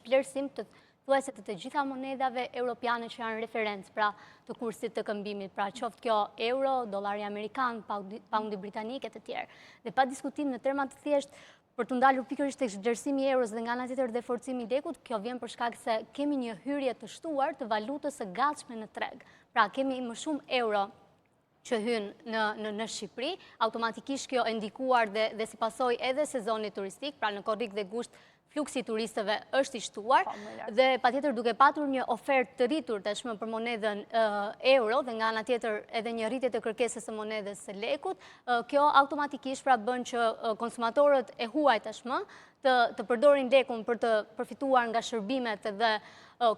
vlerësim të thuajse të gjitha monedave europiane që janë referencë pra të kursit të këmbimit, pra qoftë kjo euro, dollari amerikan, paundi britanik e të tjerë. Dhe pa diskutim në terma të thjeshtë, për të ndalur pikërisht tek vlerësimi i euros dhe nga ana tjetër dhe forcimi i lekut, kjo vjen për shkak se kemi një hyrje të shtuar të valutës së gatshme në treg. Pra kemi më shumë euro që hynë në Shqipëri, automatikisht kjo e ndikuar dhe si pasoj edhe sezonit turistik, pra në korrik dhe gusht fluksi turistëve është i shtuar dhe patjetër duke patur një ofertë të rritur tashmë për monedën euro dhe nga ana tjetër edhe një rritje të kërkesës së monedës së lekut, kjo automatikisht pra bën që konsumatorët e huaj tashmë të përdorin lekun për të përfituar nga shërbimet dhe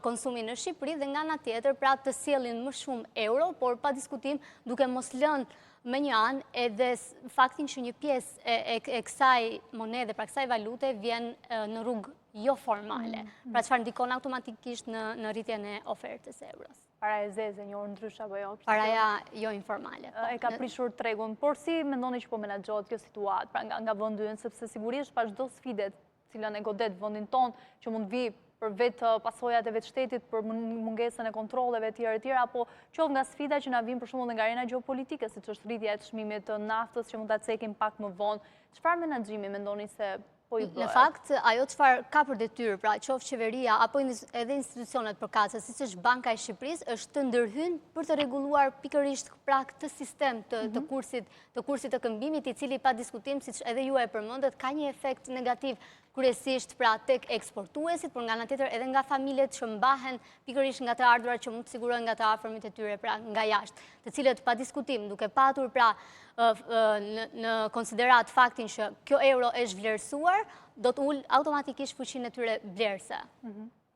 konsumi në Shqipëri dhe nga ana tjetër pra të sjellin më shumë euro, por pa diskutim duke mos lënë me një anë edhe faktin që një pjesë e kësaj monede, pra kësaj valute, vjen në rrugë jo formale. Pra çfarë ndikon automatikisht në rritjen e ofertës e euros. Paraja e zeze, një orë ndryshe apo jo? Paraja jo informale. E ka prishur tregun, por si mendoni që po menaxhohet kjo situatë, pra nga vendi ynë, sepse sigurisht pa çdo sfidë cilën e godet vendin tonë që mund vi për vetë pasojat e vetë shtetit, për mungesën e kontrolleve tjera, apo qoftë nga sfida që na vijnë për shembull nga arena gjeopolitike, siç është rritja e çmimit të naftës që mund ta cekim pak më vonë. Çfarë menaxhimi mendoni se po i bëhet? Në fakt, ajo çfarë ka për detyrë, pra qoftë qeveria apo edhe institucionet përkatëse, siç është Banka e Shqipërisë, është të ndërhyjnë për të rregulluar pikërisht pra këtë sistem të kursit të këmbimit, i cili pa diskutim, siç edhe ju e përmendet, ka një efekt negativ kryesisht pra tek eksportuesit, por nga ana tjetër edhe nga familjet që mbahen pikërisht nga të ardhurat që mund të sigurojnë nga të afërmit e tyre pra nga jashtë, të cilët pa diskutim duke patur pra në konsiderat faktin që kjo euro është vlerësuar, do të ul automatikisht fuqinë e tyre blerëse.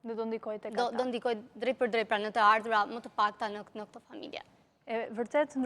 Do ndikojë tek ata. Do ndikojë drejt për drejt pra në të ardhurat më të pakta në këtë familje. Vërtet